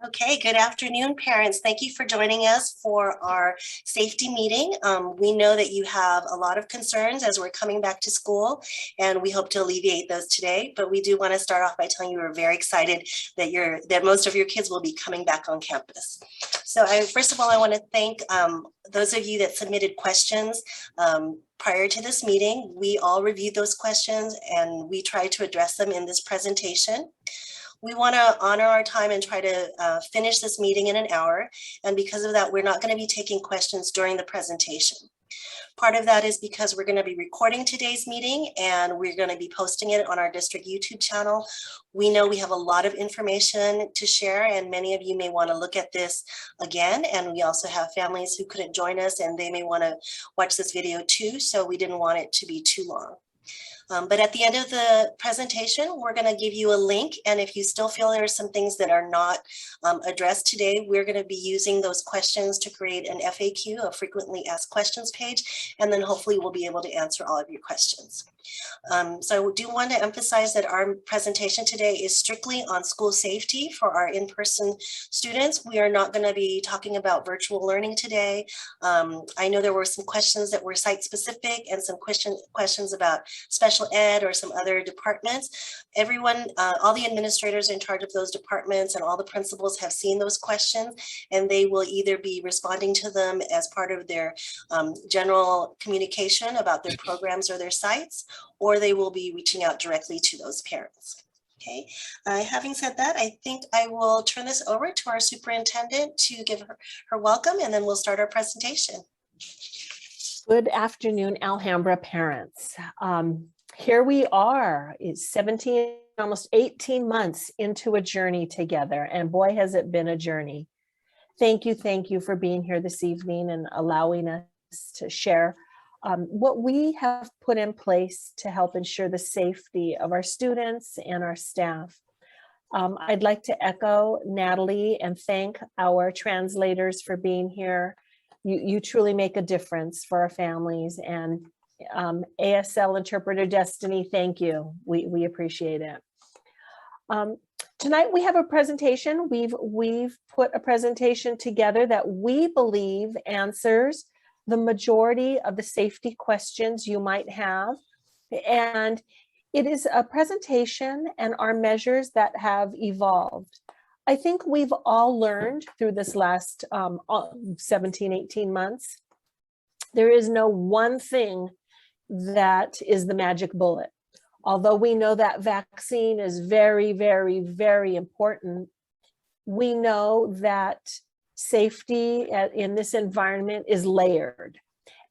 Okay, good afternoon, parents. Thank you for joining us for our safety meeting. We know that you have a lot of concerns as we're coming back to school, and we hope to alleviate those today. But we do want to start off by telling you we're very excited that most of your kids will be coming back on campus. So first of all, I want to thank those of you that submitted questions prior to this meeting. We all reviewed those questions and we tried to address them in this presentation. We want to honor our time and try to finish this meeting in an hour. And because of that, we're not going to be taking questions during the presentation. Part of that is because we're going to be recording today's meeting and we're going to be posting it on our district YouTube channel. We know we have a lot of information to share and many of you may want to look at this again. And we also have families who couldn't join us and they may want to watch this video too. So we didn't want it to be too long. But at the end of the presentation, we're going to give you a link. And if you still feel there are some things that are not addressed today, we're going to be using those questions to create an FAQ, a frequently asked questions page. And then hopefully we'll be able to answer all of your questions. So I do want to emphasize that our presentation today is strictly on school safety for our in-person students. We are not going to be talking about virtual learning today. I know there were some questions that were site specific and some questions about special ed or some other departments. Everyone, all the administrators in charge of those departments and all the principals have seen those questions and they will either be responding to them as part of their general communication about their programs or their sites, or they will be reaching out directly to those parents. Okay, having said that, I think I will turn this over to our superintendent to give her welcome and then we'll start our presentation. Good afternoon, Alhambra parents. Here we are, it's 17, almost 18 months into a journey together, and boy, has it been a journey. Thank you for being here this evening and allowing us to share what we have put in place to help ensure the safety of our students and our staff. I'd like to echo Natalie and thank our translators for being here. You truly make a difference for our families, and ASL Interpreter Destiny, thank you. We appreciate it. Tonight we have a presentation. We've put a presentation together that we believe answers the majority of the safety questions you might have. And it is a presentation and our measures that have evolved. I think we've all learned through this last 17, 18 months, there is no one thing that is the magic bullet. Although we know that vaccine is very, very, very important, we know that safety in this environment is layered.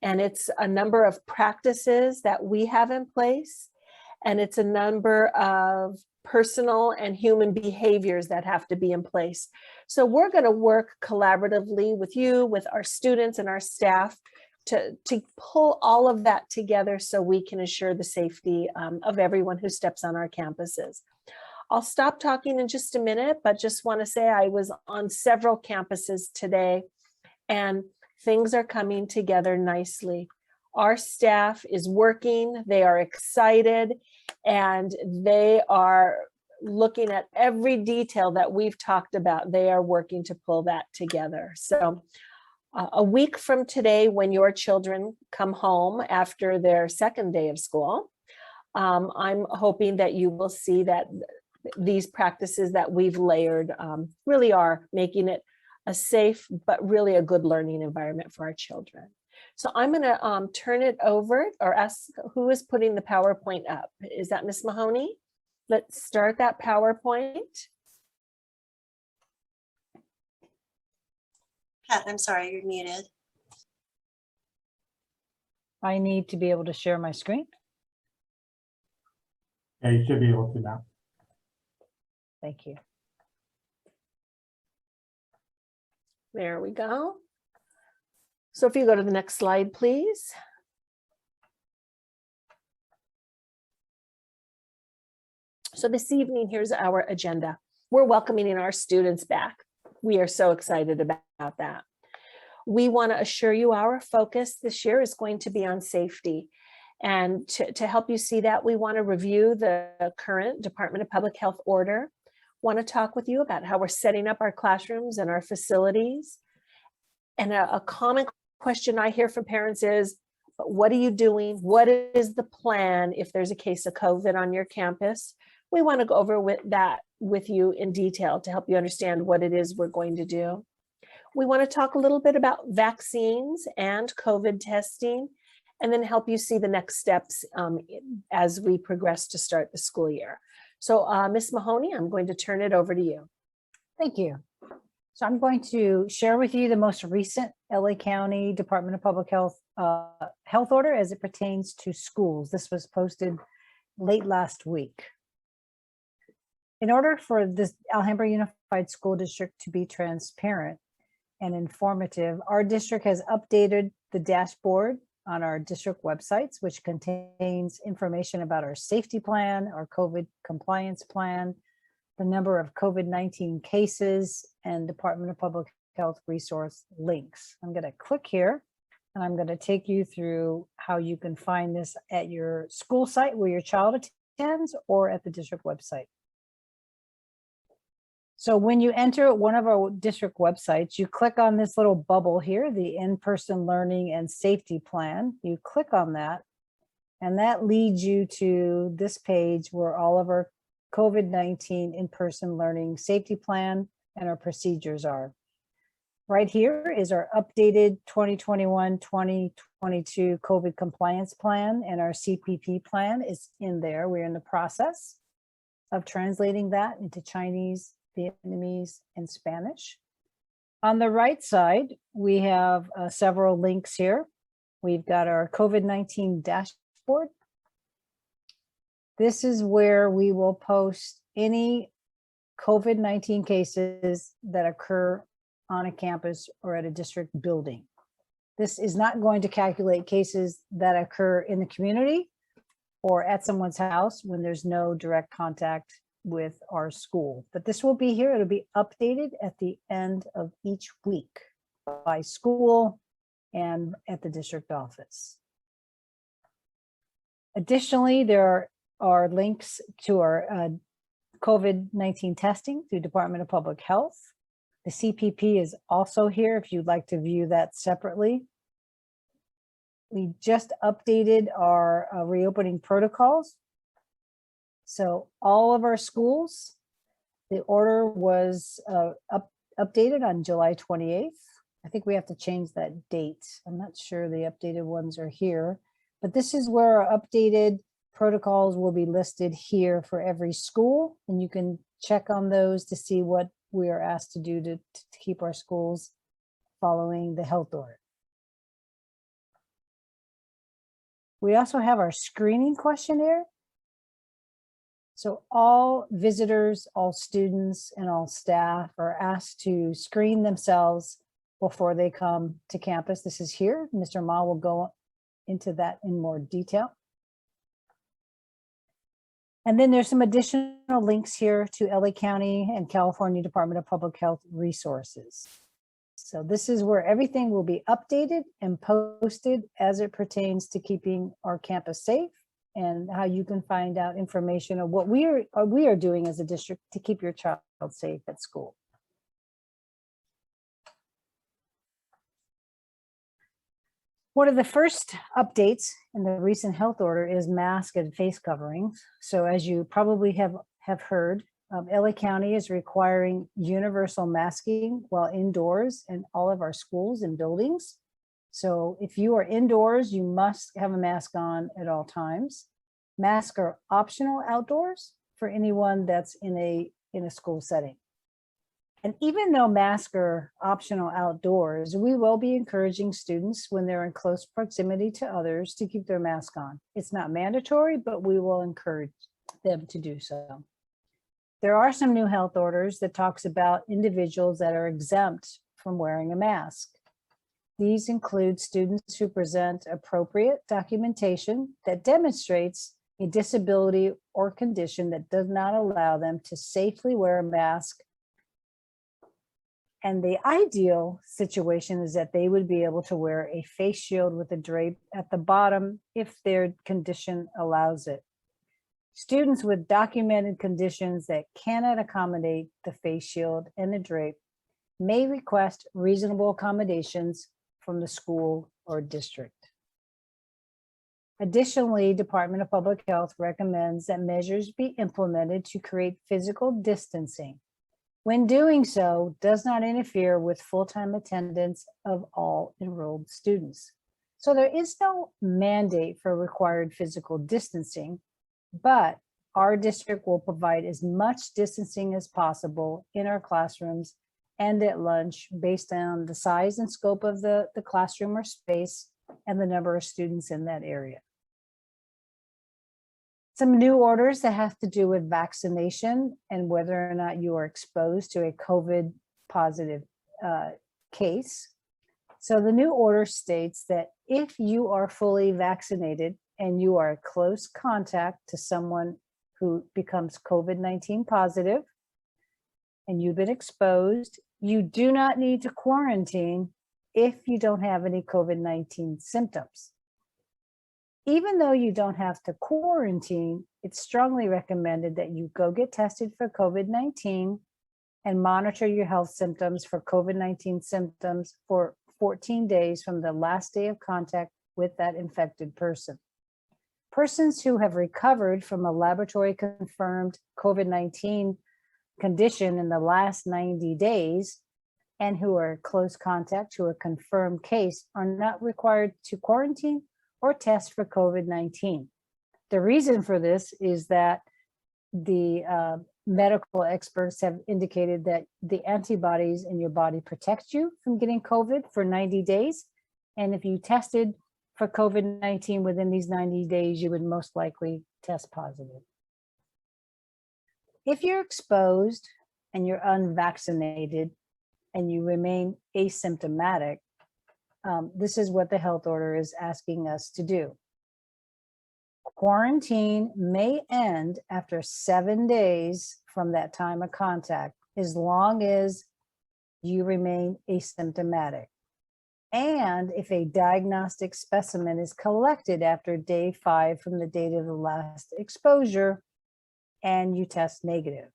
And it's a number of practices that we have in place, and it's a number of personal and human behaviors that have to be in place. So we're going to work collaboratively with you, with our students and our staff to pull all of that together so we can ensure the safety of everyone who steps on our campuses. I'll stop talking in just a minute, but just want to say I was on several campuses today and things are coming together nicely. Our staff is working, they are excited, and they are looking at every detail that we've talked about. They are working to pull that together. So a week from today, when your children come home after their second day of school, I'm hoping that you will see that these practices that we've layered really are making it a safe, but really a good learning environment for our children. So I'm going to turn it over or ask who is putting the PowerPoint up. Is that Ms. Mahoney? Let's start that PowerPoint. Pat, I'm sorry, you're muted. I need to be able to share my screen. Yeah, you should be able to now. Thank you. There we go. So if you go to the next slide, please. So this evening, here's our agenda. We're welcoming our students back. We are so excited about that. We want to assure you our focus this year is going to be on safety. And to help you see that, we want to review the current Department of Public Health order. want to talk with you about how we're setting up our classrooms and our facilities. And a common question I hear from parents is, what are you doing? What is the plan if there's a case of COVID on your campus? We want to go over that with you in detail to help you understand what it is we're going to do. We want to talk a little bit about vaccines and COVID testing, and then help you see the next steps as we progress to start the school year. So Ms. Mahoney, I'm going to turn it over to you. Thank you. So I'm going to share with you the most recent LA County Department of Public Health health order as it pertains to schools. This was posted late last week. In order for this Alhambra Unified School District to be transparent and informative, our district has updated the dashboard on our district websites, which contains information about our safety plan, our COVID compliance plan, the number of COVID-19 cases, and Department of Public Health resource links. I'm going to click here, and I'm going to take you through how you can find this at your school site where your child attends or at the district website. So when you enter one of our district websites, you click on this little bubble here, the in-person learning and safety plan. You click on that, and that leads you to this page where all of our COVID-19 in-person learning safety plan and our procedures are. Right here is our updated 2021-2022 COVID compliance plan, and our CPP plan is in there. We're in the process of translating that into Chinese, Vietnamese, and Spanish. On the right side, we have several links here. We've got our COVID-19 dashboard. This is where we will post any COVID-19 cases that occur on a campus or at a district building. This is not going to calculate cases that occur in the community or at someone's house when there's no direct contact with our school. But this will be here. It'll be updated at the end of each week by school and at the district office. Additionally, there are links to our COVID-19 testing through Department of Public Health. The CPP is also here if you'd like to view that separately. We just updated our reopening protocols. So all of our schools, the order was updated on July 28th. I think we have to change that date. I'm not sure the updated ones are here, but this is where our updated protocols will be listed here for every school. And you can check on those to see what we are asked to do to keep our schools following the health order. We also have our screening questionnaire. So all visitors, all students, and all staff are asked to screen themselves before they come to campus. This is here. Mr. Ma will go into that in more detail. And then there's some additional links here to LA County and California Department of Public Health resources. So this is where everything will be updated and posted as it pertains to keeping our campus safe, and how you can find out information of what we are doing as a district to keep your child safe at school. One of the first updates in the recent health order is mask and face coverings. So as you probably have heard, LA County is requiring universal masking while indoors in all of our schools and buildings. So if you are indoors, you must have a mask on at all times. Masks are optional outdoors for anyone that's in a school setting. And even though masks are optional outdoors, we will be encouraging students when they're in close proximity to others to keep their mask on. It's not mandatory, but we will encourage them to do so. There are some new health orders that talks about individuals that are exempt from wearing a mask. These include students who present appropriate documentation that demonstrates a disability or condition that does not allow them to safely wear a mask. And the ideal situation is that they would be able to wear a face shield with a drape at the bottom if their condition allows it. Students with documented conditions that cannot accommodate the face shield and the drape may request reasonable accommodations from the school or district. Additionally, Department of Public Health recommends that measures be implemented to create physical distancing. When doing so, does not interfere with full-time attendance of all enrolled students. So there is no mandate for required physical distancing, but our district will provide as much distancing as possible in our classrooms and at lunch based on the size and scope of the classroom or space and the number of students in that area. Some new orders that have to do with vaccination and whether or not you are exposed to a COVID positive case. So the new order states that if you are fully vaccinated and you are a close contact to someone who becomes COVID-19 positive and you've been exposed, you do not need to quarantine if you don't have any COVID-19 symptoms. Even though you don't have to quarantine, it's strongly recommended that you go get tested for COVID-19 and monitor your health symptoms for COVID-19 symptoms for 14 days from the last day of contact with that infected person. Persons who have recovered from a laboratory confirmed COVID-19 condition in the last 90 days and who are close contact to a confirmed case are not required to quarantine or test for COVID-19. The reason for this is that the medical experts have indicated that the antibodies in your body protect you from getting COVID for 90 days. And if you tested for COVID-19 within these 90 days, you would most likely test positive. If you're exposed and you're unvaccinated and you remain asymptomatic, this is what the health order is asking us to do. Quarantine may end after 7 days from that time of contact, as long as you remain asymptomatic. And if a diagnostic specimen is collected after day 5 from the date of the last exposure and you test negative.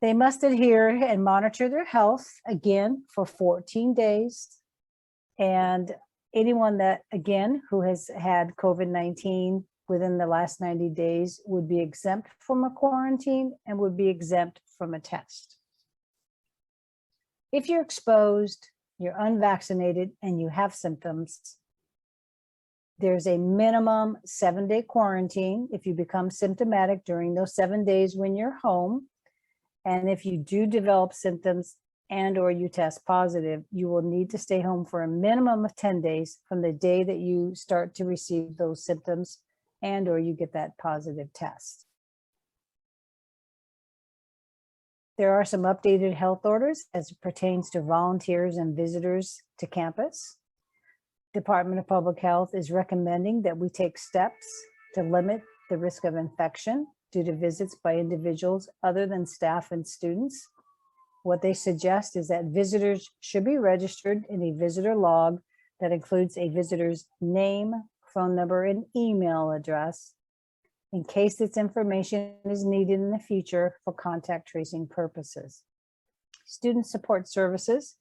They must adhere and monitor their health, again, for 14 days. And anyone that, again, who has had COVID-19 within the last 90 days would be exempt from a quarantine and would be exempt from a test. If you're exposed, you're unvaccinated, and you have symptoms, there's a minimum 7-day quarantine if you become symptomatic during those 7 days when you're home. And if you do develop symptoms and or you test positive, you will need to stay home for a minimum of 10 days from the day that you start to receive those symptoms and or you get that positive test. There are some updated health orders as it pertains to volunteers and visitors to campus. Department of Public Health is recommending that we take steps to limit the risk of infection due to visits by individuals other than staff and students. What they suggest is that visitors should be registered in a visitor log that includes a visitor's name, phone number, and email address in case this information is needed in the future for contact tracing purposes. Student Support Services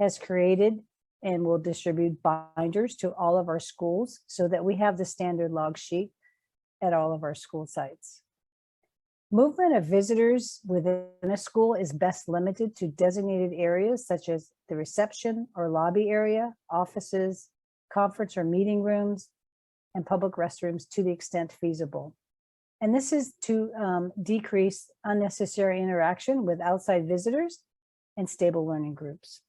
has created and will distribute binders to all of our schools so that we have the standard log sheet at all of our school sites. Movement of visitors within a school is best limited to designated areas such as the reception or lobby area, offices, conference or meeting rooms, and public restrooms to the extent feasible. And this is to decrease unnecessary interaction with outside visitors and stable learning groups.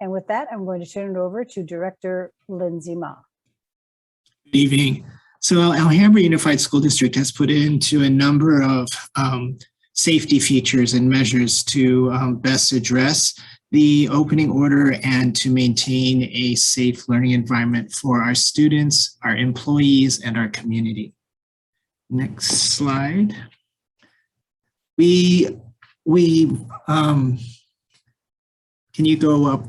And with that, I'm going to turn it over to Director Lindsey Ma. Good evening. So Alhambra Unified School District has put into a number of safety features and measures to best address the opening order and to maintain a safe learning environment for our students, our employees, and our community. Next slide. Can you go up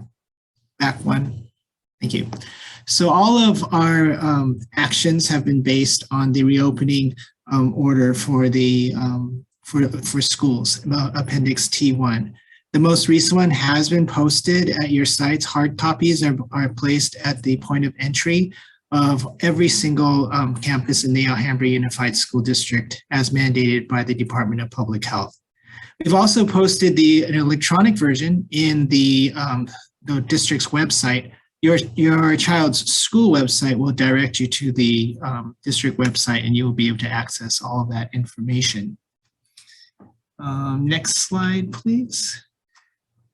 back one? Thank you. So all of our actions have been based on the reopening order for the for schools, Appendix T1. The most recent one has been posted at your sites. Hard copies are placed at the point of entry of every single campus in the Alhambra Unified School District as mandated by the Department of Public Health. We've also posted an electronic version in the district's website. Your child's school website will direct you to the district website, and you will be able to access all of that information. Next slide, please.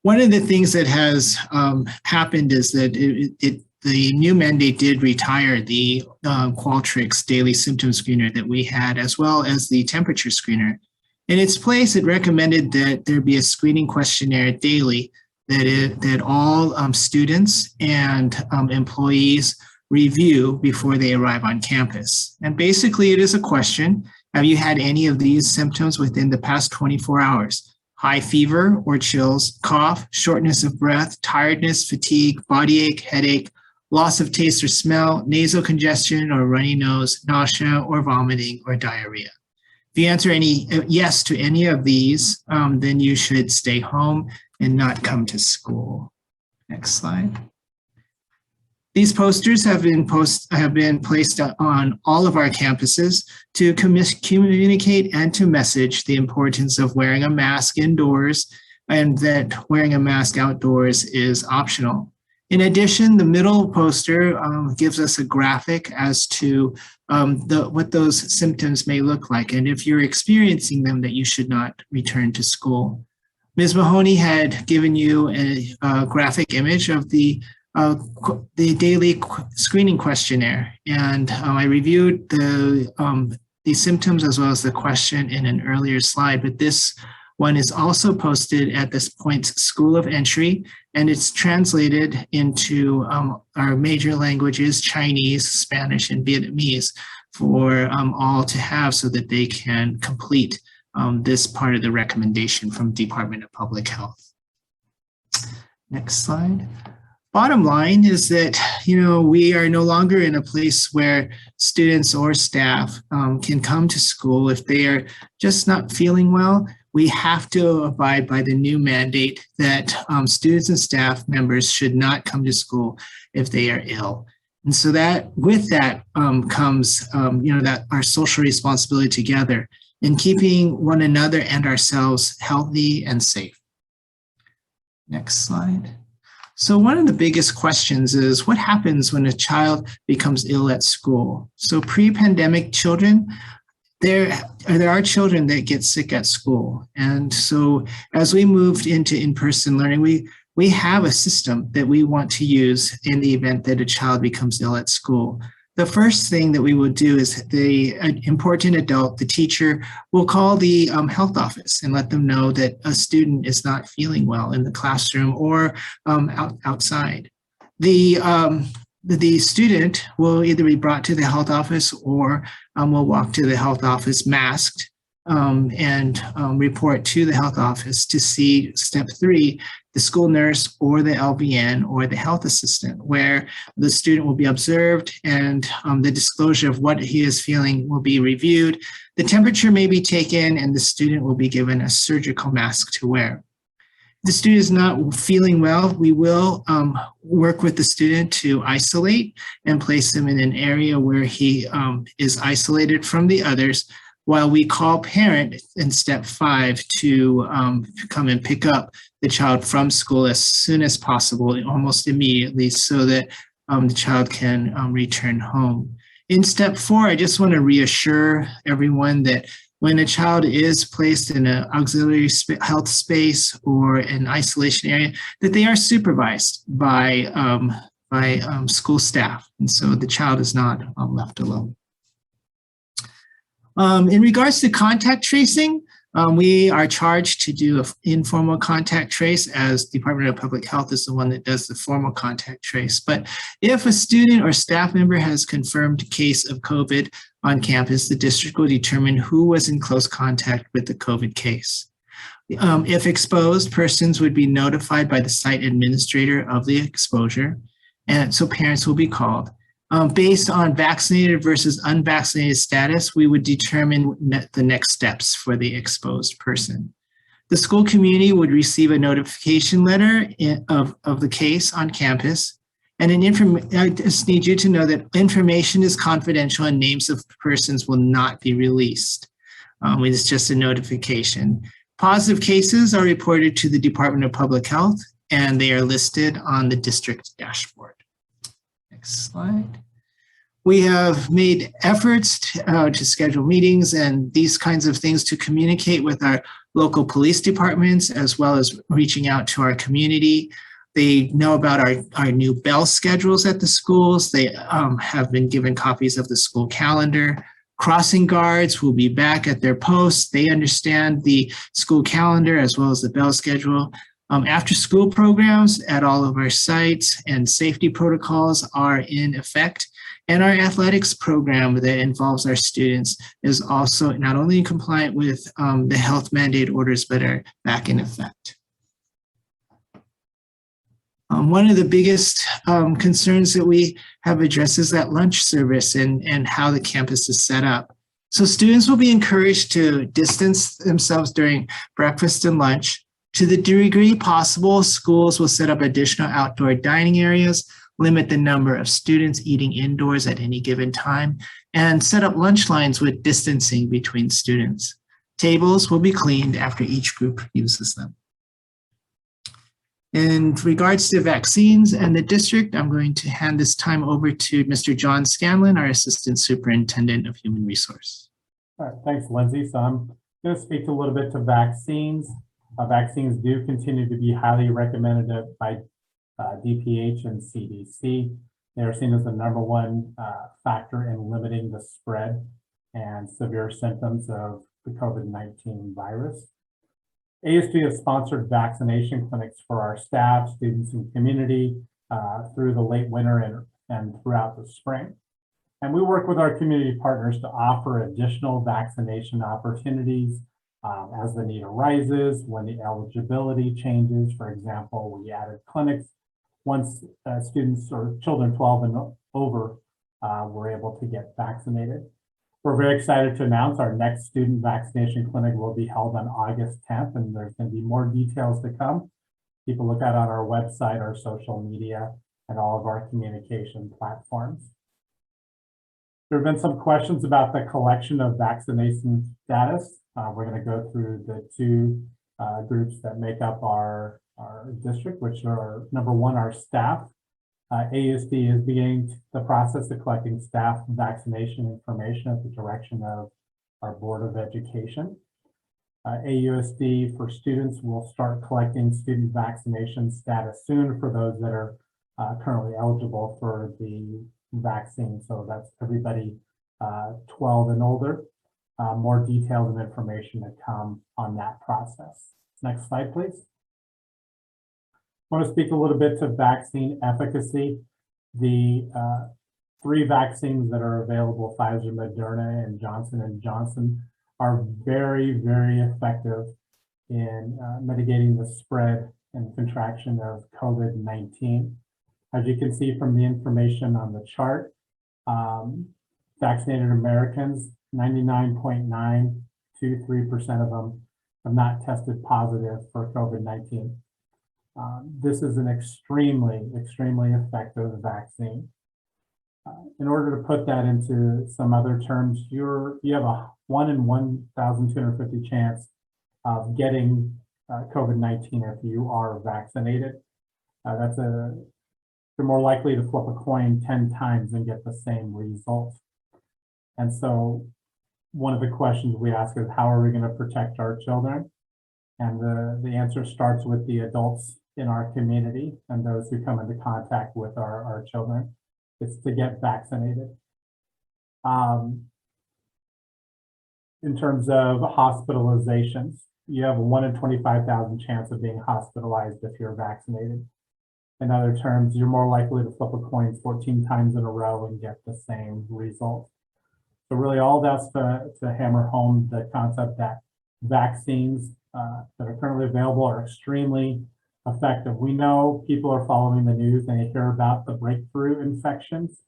One of the things that has happened is that the new mandate did retire the Qualtrics daily symptom screener that we had, as well as the temperature screener. In its place, it recommended that there be a screening questionnaire daily that all students and employees review before they arrive on campus. And basically, it is a question: have you had any of these symptoms within the past 24 hours? High fever or chills, cough, shortness of breath, tiredness, fatigue, body ache, headache, loss of taste or smell, nasal congestion or runny nose, nausea or vomiting or diarrhea. If you answer yes to any of these, then you should stay home and not come to school. Next slide. These posters have been placed on all of our campuses to communicate and to message the importance of wearing a mask indoors, and that wearing a mask outdoors is optional. In addition, the middle poster gives us a graphic as to what those symptoms may look like, and if you're experiencing them, that you should not return to school. Ms. Mahoney had given you a graphic image of the daily screening questionnaire, and I reviewed the symptoms as well as the question in an earlier slide, but this one is also posted at this point's school of entry, and it's translated into our major languages, Chinese, Spanish, and Vietnamese, for all to have so that they can complete this part of the recommendation from Department of Public Health. Next slide. Bottom line is that, we are no longer in a place where students or staff can come to school if they are just not feeling well. We have to abide by the new mandate that students and staff members should not come to school if they are ill. And so with that comes, that our social responsibility together in keeping one another and ourselves healthy and safe. Next slide. So one of the biggest questions is, what happens when a child becomes ill at school? So pre-pandemic children, there are children that get sick at school. And so as we moved into in-person learning, we have a system that we want to use in the event that a child becomes ill at school. The first thing that we will do is the important adult, the teacher, will call the health office and let them know that a student is not feeling well in the classroom or outside. The student will either be brought to the health office or will walk to the health office masked and report to the health office to see step 3, the school nurse or the LVN or the health assistant, where the student will be observed and the disclosure of what he is feeling will be reviewed. The temperature may be taken and the student will be given a surgical mask to wear. If the student is not feeling well, we will work with the student to isolate and place him in an area where he is isolated from the others, while we call parent in step 5 to come and pick up the child from school as soon as possible, almost immediately, so that the child can return home. In step 4, I just want to reassure everyone that when a child is placed in an auxiliary health space or an isolation area, that they are supervised by school staff, and so the child is not left alone. In regards to contact tracing, we are charged to do an informal contact trace, as Department of Public Health is the one that does the formal contact trace. But if a student or staff member has confirmed case of COVID on campus, the district will determine who was in close contact with the COVID case. If exposed, persons would be notified by the site administrator of the exposure. And so parents will be called. Based on vaccinated versus unvaccinated status, we would determine the next steps for the exposed person. The school community would receive a notification letter of the case on campus. And I just need you to know that information is confidential and names of persons will not be released. It's just a notification. Positive cases are reported to the Department of Public Health, and they are listed on the district dashboard. Next slide. We have made efforts to schedule meetings and these kinds of things to communicate with our local police departments, as well as reaching out to our community. They know about our new bell schedules at the schools. They have been given copies of the school calendar. Crossing guards will be back at their posts. They understand the school calendar as well as the bell schedule. After school programs at all of our sites and safety protocols are in effect. And our athletics program that involves our students is also not only compliant with the health mandate orders, but are back in effect. One of the biggest concerns that we have addressed is that lunch service and how the campus is set up. So students will be encouraged to distance themselves during breakfast and lunch. To the degree possible, schools will set up additional outdoor dining areas, limit the number of students eating indoors at any given time, and set up lunch lines with distancing between students. Tables will be cleaned after each group uses them. In regards to vaccines and the district, I'm going to hand this time over to Mr. John Scanlon, our Assistant Superintendent of Human Resource. All right, thanks, Lindsay. So I'm going to speak a little bit to vaccines. Vaccines do continue to be highly recommended by DPH and CDC. They're seen as the #1 factor in limiting the spread and severe symptoms of the COVID-19 virus. ASD has sponsored vaccination clinics for our staff, students, and community through the late winter and throughout the spring. And we work with our community partners to offer additional vaccination opportunities as the need arises, when the eligibility changes. For example, we added clinics once students or children 12 and over were able to get vaccinated. We're very excited to announce our next student vaccination clinic will be held on August 10th, and there's going to be more details to come. Keep a lookout on our website, our social media, and all of our communication platforms. There have been some questions about the collection of vaccination status. We're going to go through the two groups that make up our district, which are #1, our staff. AUSD is beginning the process of collecting staff vaccination information at the direction of our Board of Education. AUSD for students will start collecting student vaccination status soon for those that are currently eligible for the vaccine. So that's everybody 12 and older. More details and information to come on that process. Next slide, please. I want to speak a little bit to vaccine efficacy. The 3 vaccines that are available, Pfizer, Moderna, and Johnson & Johnson, are very, very effective in mitigating the spread and contraction of COVID-19. As you can see from the information on the chart, vaccinated Americans, 99.923% of them have not tested positive for COVID-19. This is an extremely, extremely effective vaccine. In order to put that into some other terms, you have a 1 in 1,250 chance of getting COVID-19 if you are vaccinated. You're more likely to flip a coin 10 times and get the same result. And so one of the questions we ask is, how are we going to protect our children? And the answer starts with the adults in our community and those who come into contact with our children. It's to get vaccinated. In terms of hospitalizations, you have a 1 in 25,000 chance of being hospitalized if you're vaccinated. In other terms, you're more likely to flip a coin 14 times in a row and get the same result. So really all that's to hammer home the concept that vaccines that are currently available are extremely effective. We know people are following the news and they hear about the breakthrough infections,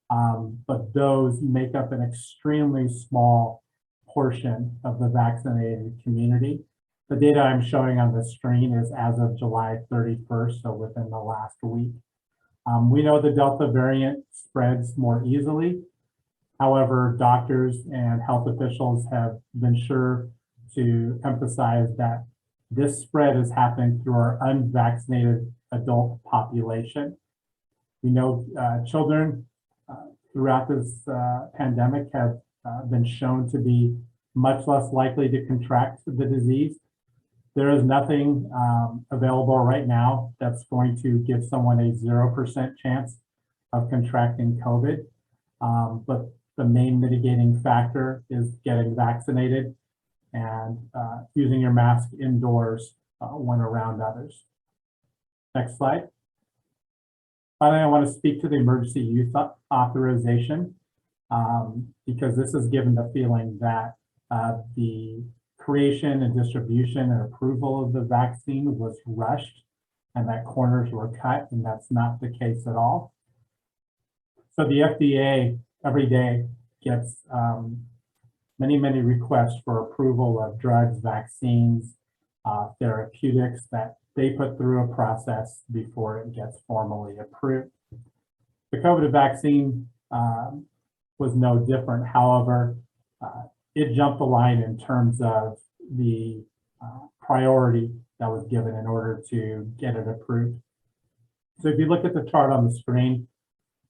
but those make up an extremely small portion of the vaccinated community. The data I'm showing on the screen is as of July 31st, so within the last week. We know the Delta variant spreads more easily. However, doctors and health officials have been sure to emphasize that this spread is happening through our unvaccinated adult population. We know children throughout this pandemic have been shown to be much less likely to contract the disease. There is nothing available right now that's going to give someone a 0% chance of contracting COVID. But the main mitigating factor is getting vaccinated and using your mask indoors when around others. Next slide. Finally, I want to speak to the emergency use authorization because this is given the feeling that the creation and distribution and approval of the vaccine was rushed and that corners were cut, and that's not the case at all. So the FDA every day gets many requests for approval of drugs, vaccines, therapeutics that they put through a process before it gets formally approved. The COVID vaccine was no different. However, it jumped the line in terms of the priority that was given in order to get it approved. So if you look at the chart on the screen,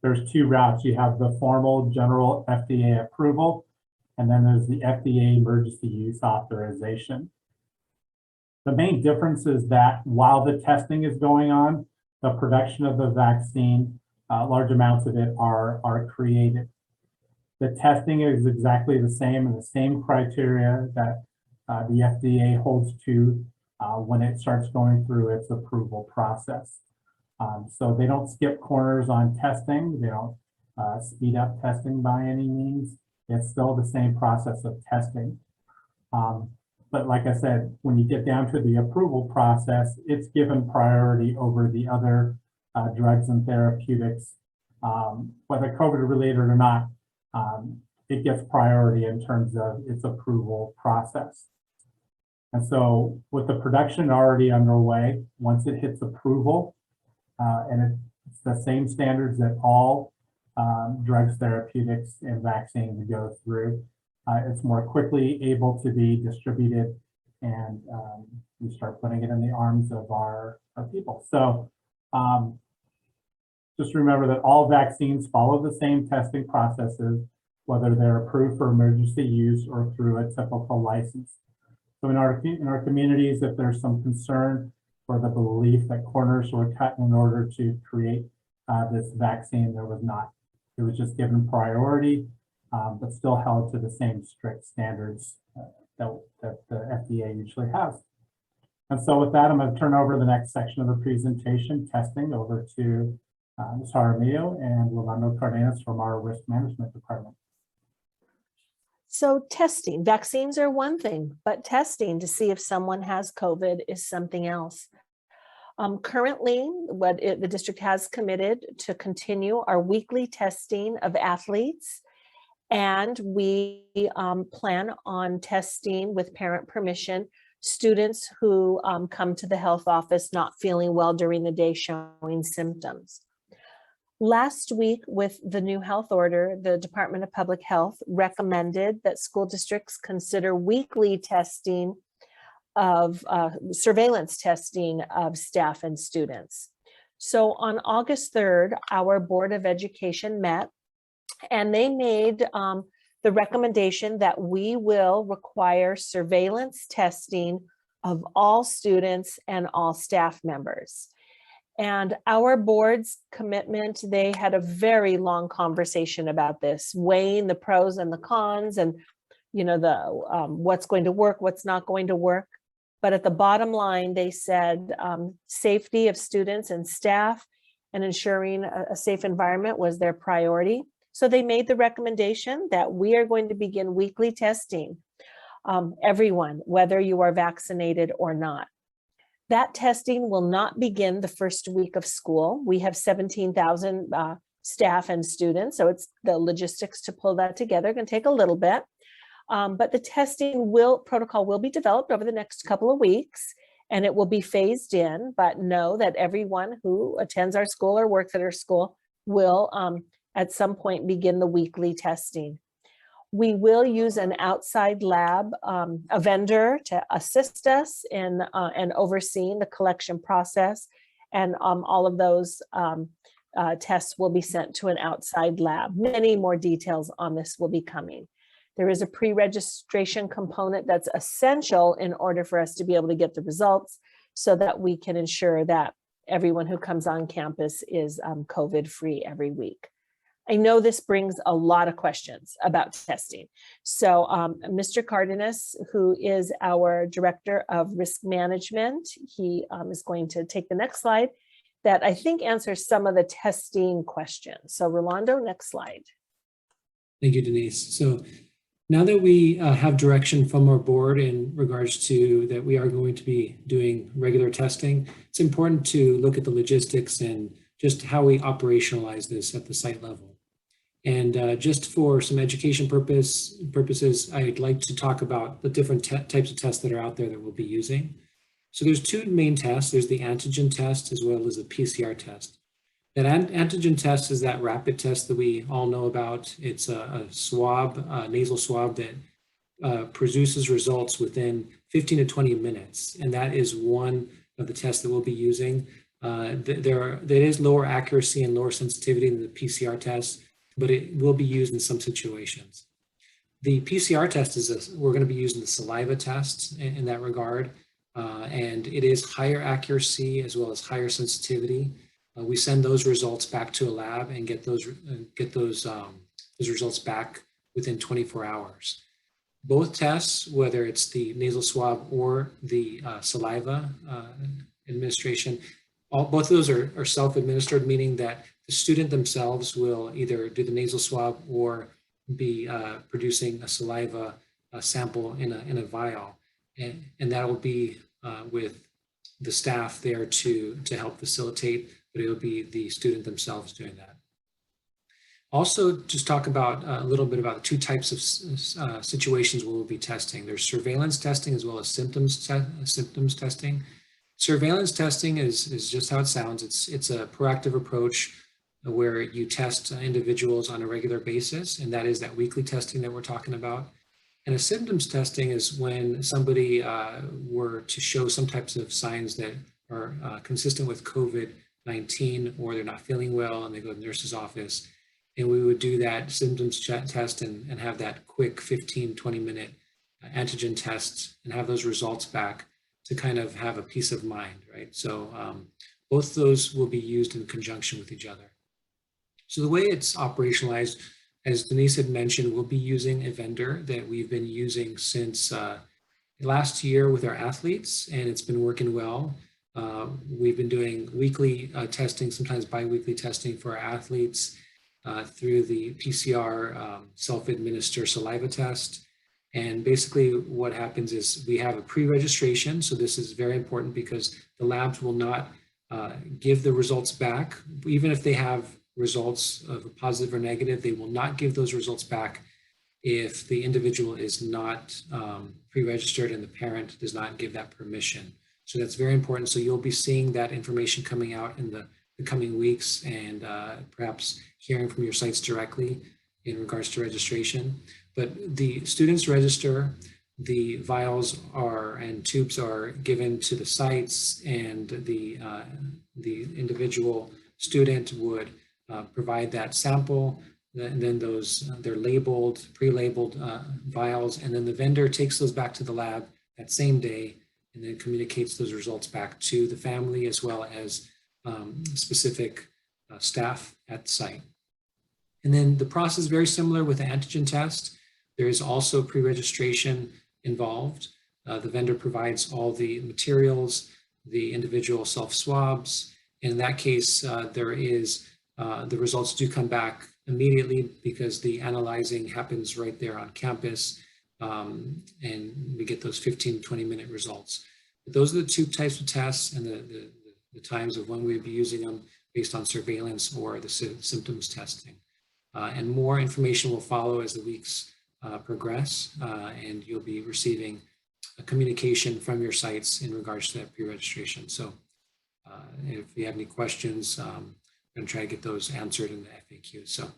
there's two routes. You have the formal general FDA approval, and then there's the FDA emergency use authorization. The main difference is that while the testing is going on, the production of the vaccine, large amounts of it are created. The testing is exactly the same and the same criteria that the FDA holds to when it starts going through its approval process. So they don't skip corners on testing. They don't speed up testing by any means. It's still the same process of testing. But like I said, when you get down to the approval process, it's given priority over the other drugs and therapeutics, whether COVID related or not. It gets priority in terms of its approval process. And so with the production already underway, once it hits approval, and it's the same standards that all drugs, therapeutics, and vaccines go through, it's more quickly able to be distributed, and we start putting it in the arms of our people. So just remember that all vaccines follow the same testing processes, whether they're approved for emergency use or through a typical license. So in our communities, if there's some concern or the belief that corners were cut in order to create this vaccine, there was not. It was just given priority, but still held to the same strict standards that the FDA usually has. And so with that, I'm going to turn over the next section of the presentation, testing, over to Ms. Jaramillo and Rolando Cardenas from our risk management department. So testing, vaccines are one thing, but testing to see if someone has COVID is something else. Currently, the district has committed to continue our weekly testing of athletes, and we plan on testing, with parent permission, students who come to the health office not feeling well during the day, showing symptoms. Last week, with the new health order, the Department of Public Health recommended that school districts consider weekly testing of surveillance testing of staff and students. So on August 3rd, our Board of Education met, and they made the recommendation that we will require surveillance testing of all students and all staff members. And our board's commitment, they had a very long conversation about this, weighing the pros and the cons, and what's going to work, what's not going to work. But at the bottom line, they said safety of students and staff and ensuring a safe environment was their priority. So they made the recommendation that we are going to begin weekly testing everyone, whether you are vaccinated or not. That testing will not begin the first week of school. We have 17,000 staff and students, so it's the logistics to pull that together. Going to take a little bit, but the testing protocol will be developed over the next couple of weeks, and it will be phased in. But know that everyone who attends our school or works at our school will at some point begin the weekly testing. We will use an outside lab, a vendor, to assist us in and overseeing the collection process, and all of those tests will be sent to an outside lab. Many more details on this will be coming. There is a pre-registration component that's essential in order for us to be able to get the results, so that we can ensure that everyone who comes on campus is COVID-free every week. I know this brings a lot of questions about testing. So Mr. Cardenas, who is our Director of Risk Management, he is going to take the next slide that I think answers some of the testing questions. So Rolando, next slide. Thank you, Denise. So now that we have direction from our board in regards to that we are going to be doing regular testing, it's important to look at the logistics and just how we operationalize this at the site level. And just for some education purposes, I'd like to talk about the different types of tests that are out there that we'll be using. So there's two main tests. There's the antigen test as well as the PCR test. That antigen test is that rapid test that we all know about. It's a swab, nasal swab that produces results within 15 to 20 minutes. And that is one of the tests that we'll be using. There is lower accuracy and lower sensitivity than the PCR test, but it will be used in some situations. The PCR test we're going to be using the saliva test in that regard, and it is higher accuracy as well as higher sensitivity. We send those results back to a lab and get those results back within 24 hours. Both tests, whether it's the nasal swab or the saliva administration, both of those are self-administered, meaning that the student themselves will either do the nasal swab or be producing a saliva sample in a vial, and that will be with the staff there to help facilitate, but it'll be the student themselves doing that. Also, just talk about a little bit about the two types of situations where we'll be testing. There's surveillance testing as well as symptoms testing. Surveillance testing is just how it sounds. It's a proactive approach where you test individuals on a regular basis, and that is that weekly testing that we're talking about. And a symptoms testing is when somebody were to show some types of signs that are consistent with COVID-19, or they're not feeling well and they go to the nurse's office. And we would do that symptoms test and have that quick 15, 20-minute antigen test and have those results back to kind of have a peace of mind, right? So both those will be used in conjunction with each other. So the way it's operationalized, as Denise had mentioned, we'll be using a vendor that we've been using since last year with our athletes, and it's been working well. We've been doing weekly testing, sometimes bi-weekly testing for our athletes through the PCR self-administer saliva test. And basically what happens is we have a pre-registration. So this is very important because the labs will not give the results back. Even if they have results of a positive or negative, they will not give those results back if the individual is not pre-registered and the parent does not give that permission. So that's very important. So you'll be seeing that information coming out in the coming weeks, and perhaps hearing from your sites directly in regards to registration. But the students register, the vials and tubes are given to the sites, and the individual student would provide that sample, and then they're labeled, pre-labeled vials, and then the vendor takes those back to the lab that same day and then communicates those results back to the family as well as specific staff at the site. And then the process is very similar with the antigen test. There is also pre-registration involved. The vendor provides all the materials, the individual self-swabs. In that case, the results do come back immediately because the analyzing happens right there on campus, and we get those 15, 20-minute results. Those are the two types of tests and the times of when we'd be using them based on surveillance or the symptoms testing. And more information will follow as the weeks progress, and you'll be receiving a communication from your sites in regards to that pre-registration. So if you have any questions, I'm going to try to get those answered in the FAQ. So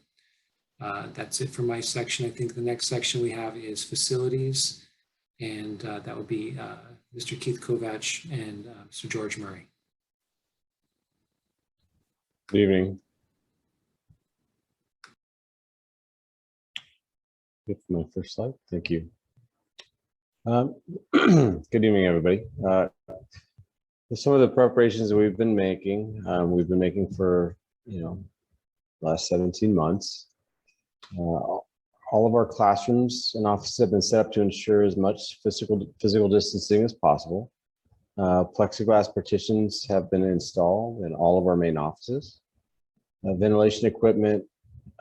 that's it for my section. I think the next section we have is facilities, and that would be Mr. Keith Kovach and Mr. George Murray. Good evening. Get my first slide. Thank you. Good evening, everybody. Some of the preparations that we've been making for, last 17 months. All of our classrooms and offices have been set up to ensure as much physical distancing as possible. Plexiglass partitions have been installed in all of our main offices. Ventilation equipment,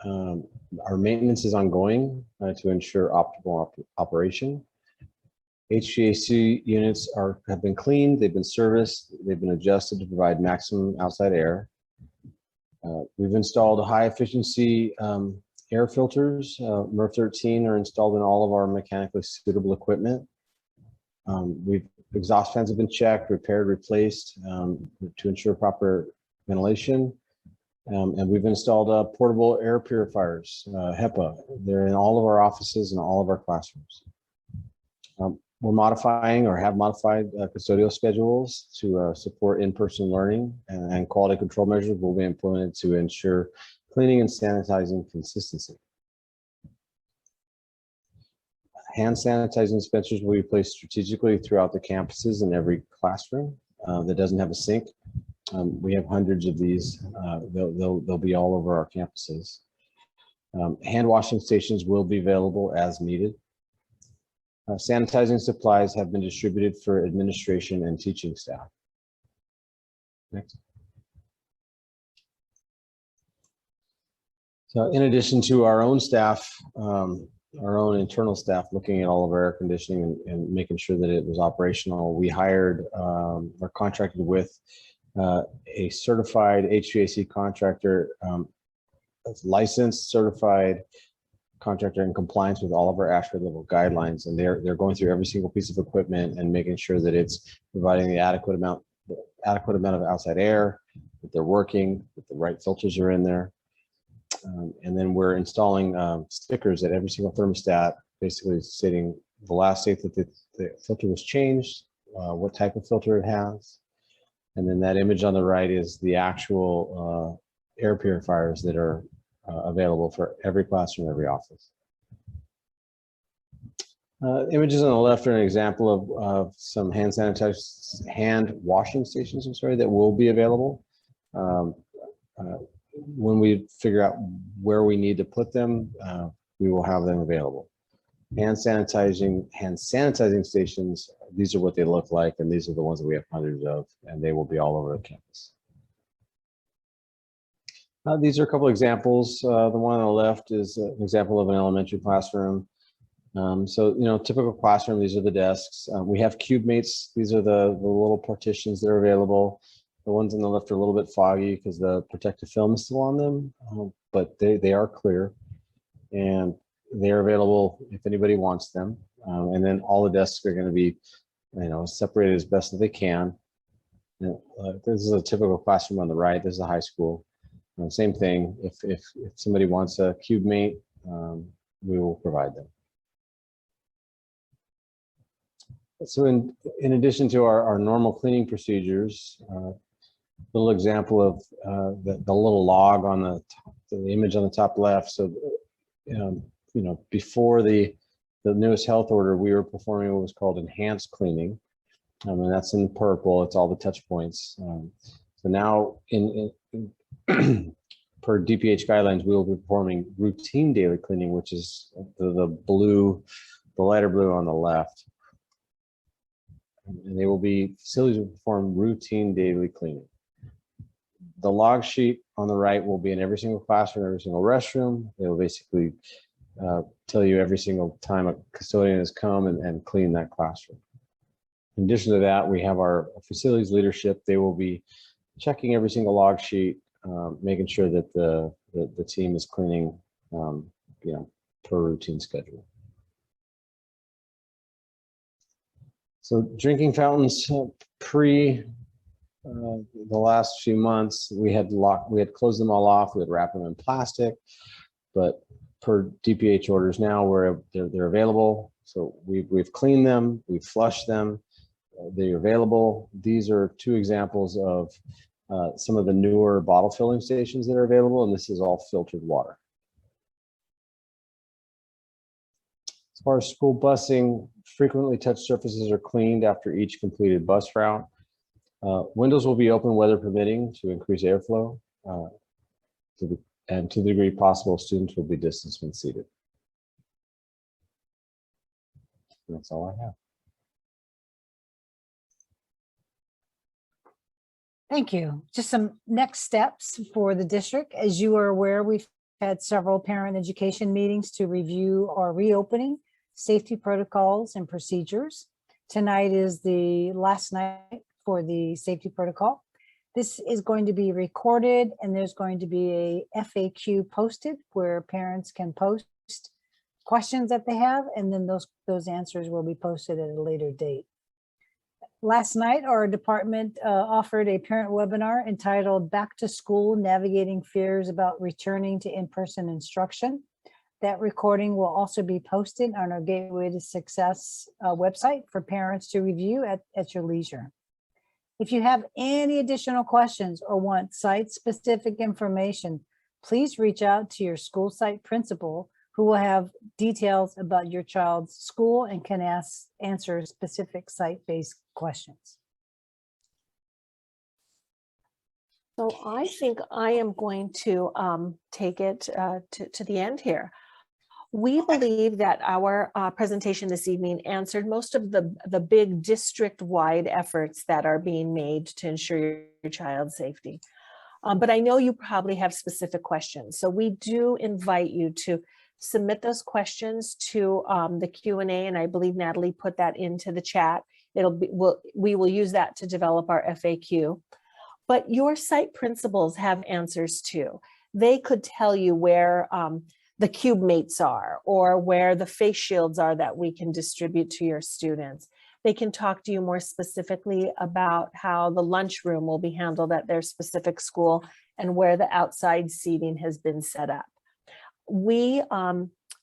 our maintenance is ongoing to ensure optimal operation. HVAC units have been cleaned, they've been serviced, they've been adjusted to provide maximum outside air. We've installed high efficiency air filters. MERV 13 are installed in all of our mechanically suitable equipment. Exhaust fans have been checked, repaired, replaced to ensure proper ventilation. And we've installed portable air purifiers, HEPA. They're in all of our offices and all of our classrooms. We're modifying or have modified custodial schedules to support in-person learning, and quality control measures will be implemented to ensure cleaning and sanitizing consistency. Hand sanitizing dispensers will be placed strategically throughout the campuses in every classroom that doesn't have a sink. We have hundreds of these. They'll be all over our campuses. Hand washing stations will be available as needed. Sanitizing supplies have been distributed for administration and teaching staff. Next. So in addition to our own staff, our own internal staff looking at all of our air conditioning and making sure that it was operational, we hired or contracted with a certified HVAC contractor, licensed, certified contractor in compliance with all of our ASHRAE level guidelines, and they're going through every single piece of equipment and making sure that it's providing the adequate amount of outside air, that they're working, that the right filters are in there. And then we're installing stickers at every single thermostat, basically stating the last date that the filter was changed, what type of filter it has. And then that image on the right is the actual air purifiers that are available for every classroom, every office. Images on the left are an example of some hand washing stations, that will be available. When we figure out where we need to put them, we will have them available. Hand sanitizing stations, these are what they look like, and these are the ones that we have hundreds of, and they will be all over the campus. These are a couple examples. The one on the left is an example of an elementary classroom. Typical classroom, these are the desks. We have cube mates. These are the little partitions that are available. The ones on the left are a little bit foggy because the protective film is still on them, but they are clear, and they're available if anybody wants them. And then all the desks are going to be, separated as best as they can. This is a typical classroom on the right. This is a high school. Same thing. If somebody wants a cube mate, we will provide them. So in addition to our normal cleaning procedures, little example of the little log on the image on the top left. So, before the newest health order, we were performing what was called enhanced cleaning, and that's in purple. It's all the touch points. So now, per DPH guidelines, we will be performing routine daily cleaning, which is the lighter blue on the left. And facilities will perform routine daily cleaning. The log sheet on the right will be in every single classroom, every single restroom. It will basically tell you every single time a custodian has come and cleaned that classroom. In addition to that, we have our facilities leadership. They will be checking every single log sheet, making sure that the team is cleaning, per routine schedule. So drinking fountains pre the last few months, we had closed them all off. We had wrapped them in plastic, but per DPH orders now, they're available. So we've cleaned them, we've flushed them, they're available. These are two examples of some of the newer bottle filling stations that are available, and this is all filtered water. As far as school busing, frequently touched surfaces are cleaned after each completed bus route. Windows will be open, weather permitting, to increase airflow. And to the degree possible, students will be distanced when seated. And that's all I have. Thank you. Just some next steps for the district. As you are aware, we've had several parent education meetings to review our reopening, safety protocols and procedures. Tonight is the last night for the safety protocol. This is going to be recorded, and there's going to be a FAQ posted where parents can post questions that they have, and then those answers will be posted at a later date. Last night, our department offered a parent webinar entitled Back to School, Navigating Fears About Returning to In-Person Instruction. That recording will also be posted on our Gateway to Success website for parents to review at your leisure. If you have any additional questions or want site-specific information, please reach out to your school site principal, who will have details about your child's school and can answer specific site-based questions. So I think I am going to take it to the end here. We believe that our presentation this evening answered most of the big district-wide efforts that are being made to ensure your child's safety. But I know you probably have specific questions. So we do invite you to submit those questions to the Q&A, and I believe Natalie put that into the chat. We will use that to develop our FAQ. But your site principals have answers too. They could tell you where the cube mates are, or where the face shields are that we can distribute to your students. They can talk to you more specifically about how the lunchroom will be handled at their specific school and where the outside seating has been set up. We're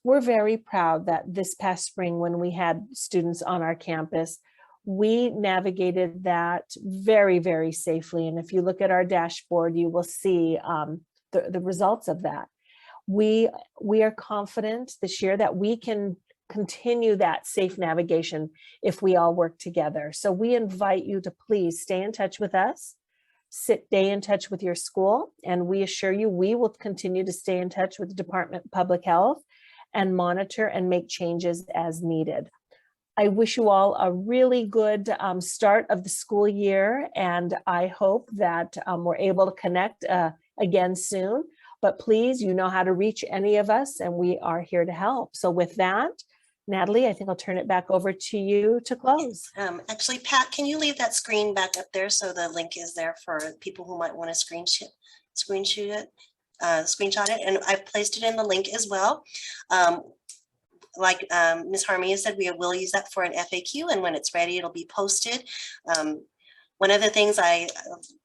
very proud that this past spring, when we had students on our campus, we navigated that very, very safely. And if you look at our dashboard, you will see the results of that. We are confident this year that we can continue that safe navigation if we all work together. So we invite you to please stay in touch with us, stay in touch with your school, and we assure you we will continue to stay in touch with the Department of Public Health and monitor and make changes as needed. I wish you all a really good start of the school year, and I hope that we're able to connect again soon. But please, you know how to reach any of us, and we are here to help. So with that, Natalie, I think I'll turn it back over to you to close. Actually, Pat, can you leave that screen back up there so the link is there for people who might want to screenshot it? And I've placed it in the link as well. Like Ms. Harmia said, we will use that for an FAQ, and when it's ready, it'll be posted. One of the things I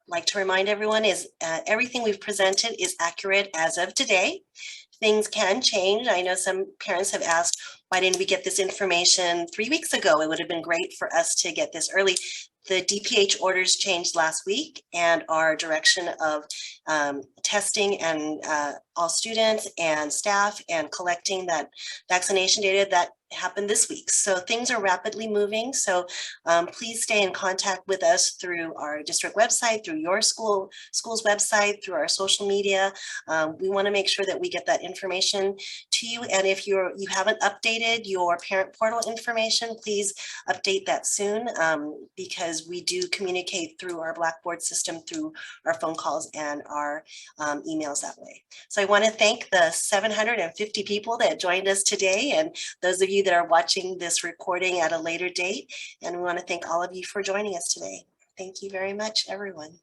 like to remind everyone is everything we've presented is accurate as of today. Things can change. I know some parents have asked, why didn't we get this information 3 weeks ago? It would have been great for us to get this early. The DPH orders changed last week, and our direction of testing and all students and staff and collecting that vaccination data, that happened this week. So things are rapidly moving. So please stay in contact with us through our district website, through your school's website, through our social media. We want to make sure that we get that information to you. And if you haven't updated your parent portal information, please update that soon, because we do communicate through our Blackboard system, through our phone calls and our emails that way. So I want to thank the 750 people that joined us today, and those of you that are watching this recording at a later date. And we want to thank all of you for joining us today. Thank you very much, everyone.